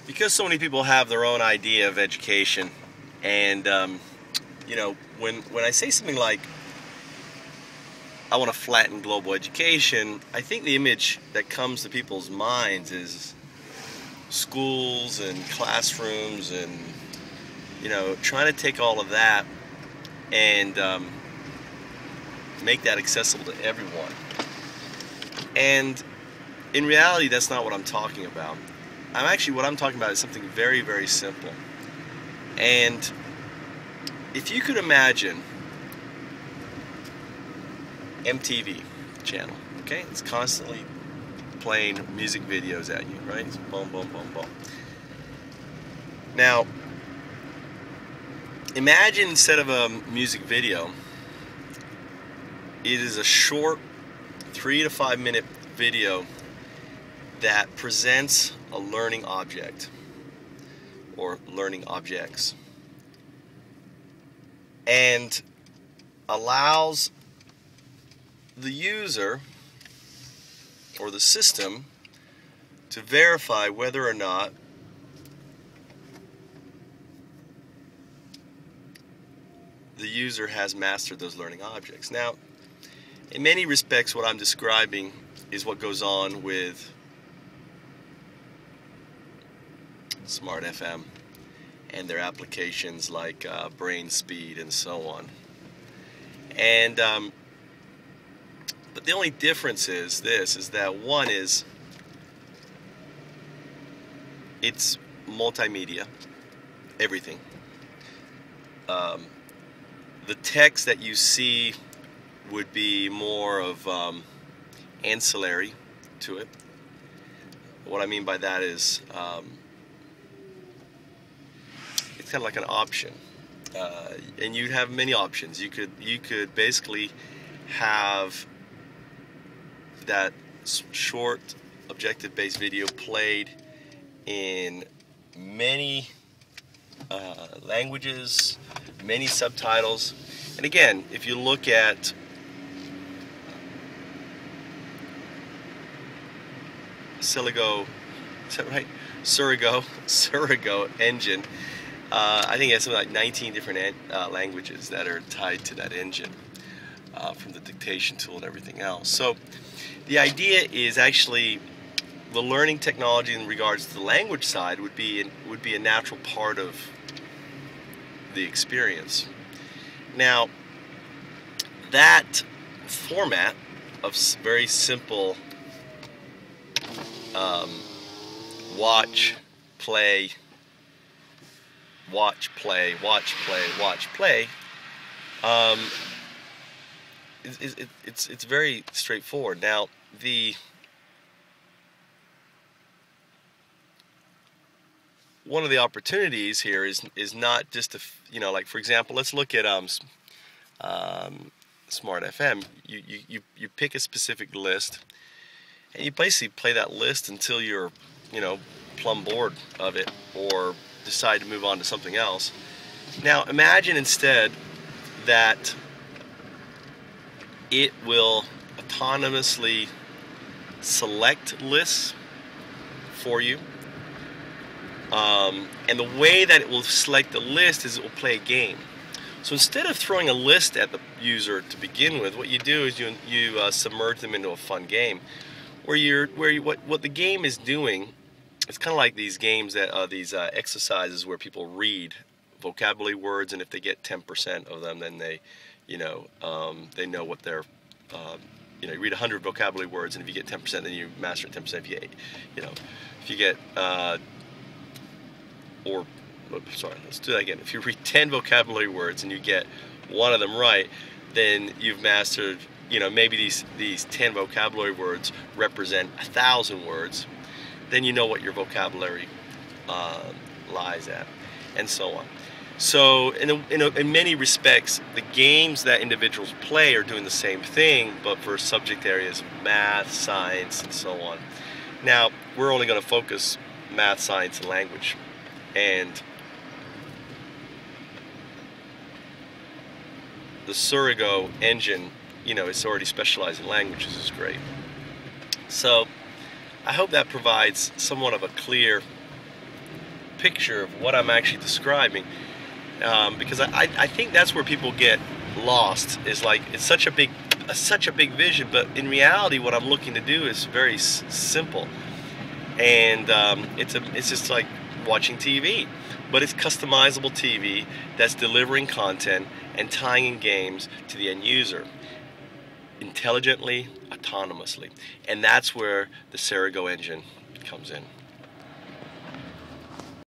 Because so many people have their own idea of education, and you know, when I say something like I want to flatten global education, I think the image that comes to people's minds is schools and classrooms, and trying to take all of that and make that accessible to everyone. And in reality, that's not what I'm talking about. What I'm talking about is something very, very simple. And if you could imagine MTV channel, okay? It's constantly playing music videos at you, right? It's boom, boom, boom, boom. Now, imagine instead of a music video, it is a short 3 to 5 minute video that presents a learning object or learning objects and allows the user or the system to verify whether or not the user has mastered those learning objects. Now, in many respects, what I'm describing is what goes on with Smart FM and their applications like Brain Speed and so on. And but the only difference is that one is it's multimedia, everything. The text that you see would be more of ancillary to it. What I mean by that is it's kind of like an option, and you'd have many options. You could basically have that short objective-based video played in many languages, many subtitles. And again, if you look at Surrego, is that right? Surrego engine. I think it has something like 19 different languages that are tied to that engine, from the dictation tool and everything else. So the idea is actually the learning technology in regards to the language side would be a natural part of the experience. Now, that format of very simple watch, play, watch, play, watch, play, watch, play, it's very straightforward. Now, one of the opportunities here is not just to, like, for example, let's look at Smart FM. You pick a specific list, and you basically play that list until you're plumb bored of it or decide to move on to something else. Now imagine instead that it will autonomously select lists for you. And the way that it will select the list is it will play a game. So instead of throwing a list at the user to begin with, what you do is you submerge them into a fun game, what the game is doing. It's kind of like these games that these exercises where people read vocabulary words, and if they get 10% of them, then they know what they're. You read 100 vocabulary words, and if you get 10%, then you master 10%. If you get let's do that again. If you read 10 vocabulary words and you get one of them right, then you've mastered, maybe these 10 vocabulary words represent 1,000 words. Then you know what your vocabulary lies at, and so on. So in many respects, the games that individuals play are doing the same thing, but for subject areas of math, science, and so on. Now, we're only going to focus math, science, and language. And the Surrego engine, it's already specialized in languages, is great. So I hope that provides somewhat of a clear picture of what I'm actually describing, because I think that's where people get lost. Is like it's such a big vision, but in reality, what I'm looking to do is very simple, and it's just like watching TV, but it's customizable TV that's delivering content and tying in games to the end user intelligently, autonomously, and that's where the Cerigo engine comes in.